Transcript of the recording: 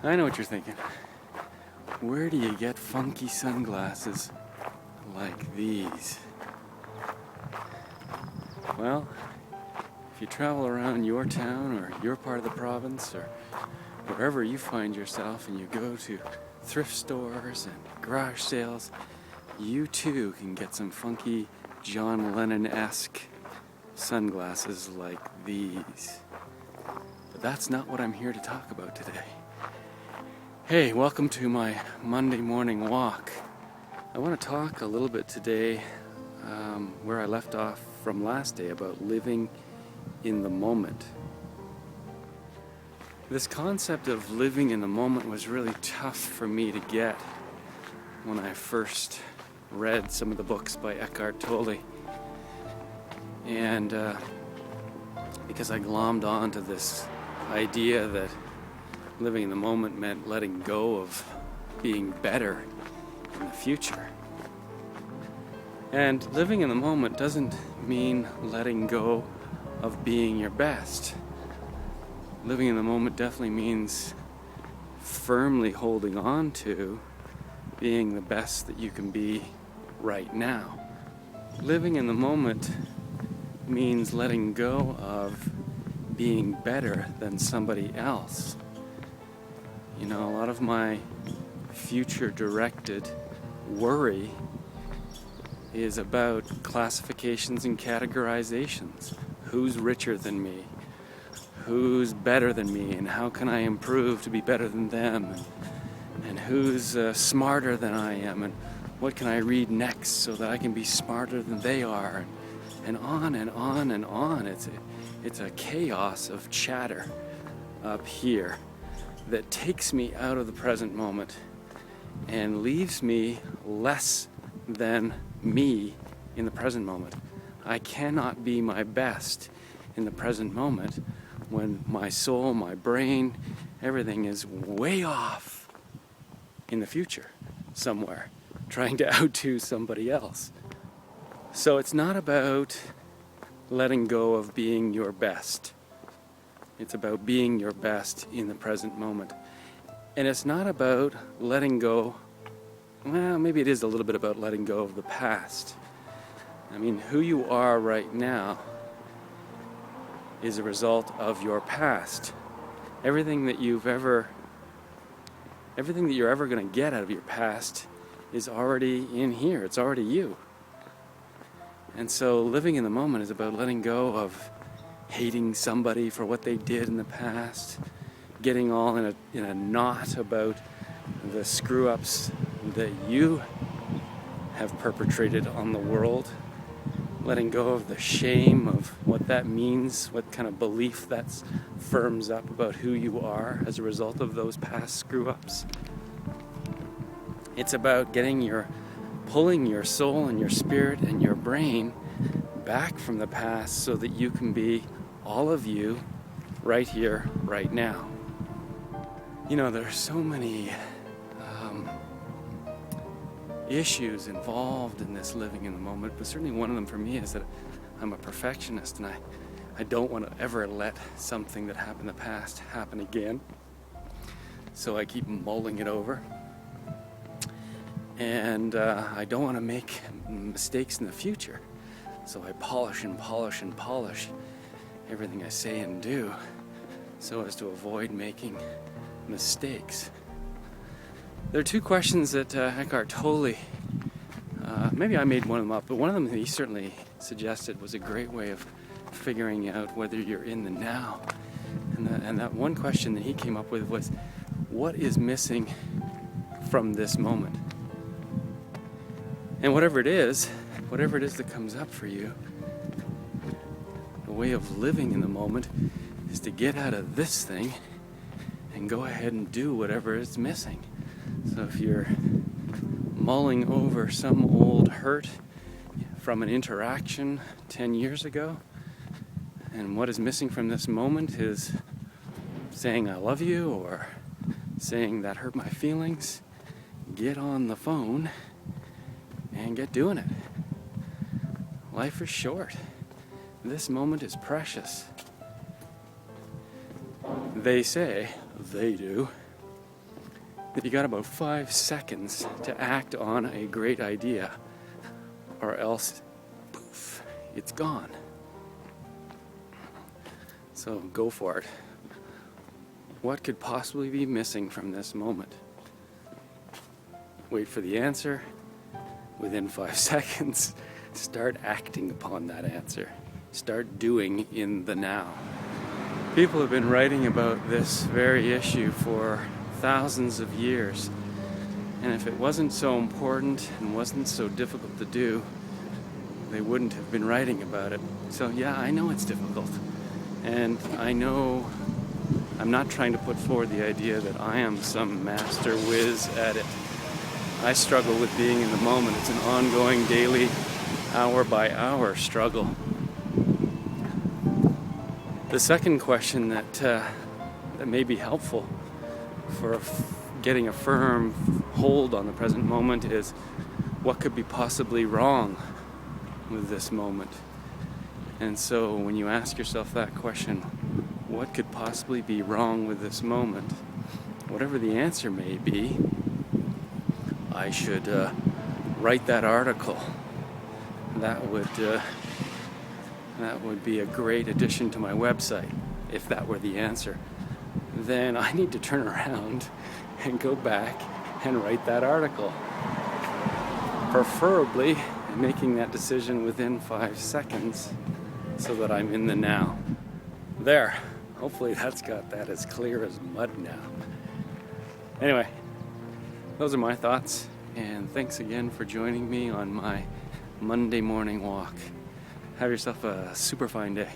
I know what you're thinking. Where do you get funky sunglasses like these? Well, if you travel around your town or your part of the province or wherever you find yourself and you go to thrift stores and garage sales, you too can get some funky John Lennon-esque sunglasses like these. But that's not what I'm here to talk about today. Hey, welcome to my Monday morning walk. I want to talk a little bit today where I left off from last day about living in the moment. This concept of living in the moment was really tough for me to get when I first read some of the books by Eckhart Tolle. And because I glommed on to this idea that living in the moment meant letting go of being better in the future. And living in the moment doesn't mean letting go of being your best. Living in the moment definitely means firmly holding on to being the best that you can be right now. Living in the moment means letting go of being better than somebody else. You know, a lot of my future-directed worry is about classifications and categorizations. Who's richer than me? Who's better than me? And how can I improve to be better than them? And who's smarter than I am? And what can I read next so that I can be smarter than they are? And on and on and on. It's a chaos of chatter up here that takes me out of the present moment and leaves me less than me in the present moment. I cannot be my best in the present moment when my soul, my brain, everything is way off in the future somewhere, trying to outdo somebody else. So it's not about letting go of being your best. It's about being your best in the present moment. And it's not about letting go. Well, maybe it is a little bit about letting go of the past. I mean, who you are right now is a result of your past. Everything that you're ever going to get out of your past is already in here. It's already you. And so living in the moment is about letting go of hating somebody for what they did in the past, getting all in a knot about the screw-ups that you have perpetrated on the world, letting go of the shame of what that means, what kind of belief that firms up about who you are as a result of those past screw-ups. It's about pulling your soul and your spirit and your brain back from the past so that you can be all of you right here, right now. You know, there are so many issues involved in this living in the moment, but certainly one of them for me is that I'm a perfectionist and I don't want to ever let something that happened in the past happen again. So I keep mulling it over. And I don't want to make mistakes in the future. So I polish and polish and polish everything I say and do so as to avoid making mistakes. There are two questions that Eckhart Tolle, maybe I made one of them up, but one of them that he certainly suggested was a great way of figuring out whether you're in the now. And that one question that he came up with was, what is missing from this moment? And whatever it is that comes up for you, the way of living in the moment is to get out of this thing and go ahead and do whatever is missing. So if you're mulling over some old hurt from an interaction 10 years ago, and what is missing from this moment is saying I love you or saying that hurt my feelings, get on the phone and get doing it. Life is short. This moment is precious. They say, they do, that you got about 5 seconds to act on a great idea, or else, poof, it's gone. So go for it. What could possibly be missing from this moment? Wait for the answer. Within 5 seconds, start acting upon that answer. Start doing in the now. People have been writing about this very issue for thousands of years. And if it wasn't so important and wasn't so difficult to do, they wouldn't have been writing about it. So yeah, I know it's difficult. And I know I'm not trying to put forward the idea that I am some master whiz at it. I struggle with being in the moment. It's an ongoing, daily, hour-by-hour struggle. The second question that may be helpful for getting a firm hold on the present moment is, what could be possibly wrong with this moment? And so when you ask yourself that question, what could possibly be wrong with this moment? Whatever the answer may be, I should write that article. That would be a great addition to my website, if that were the answer. Then I need to turn around and go back and write that article. Preferably making that decision within 5 seconds so that I'm in the now. There. Hopefully that's got that as clear as mud now. Anyway, those are my thoughts, and thanks again for joining me on my Monday morning walk. Have yourself a super fine day.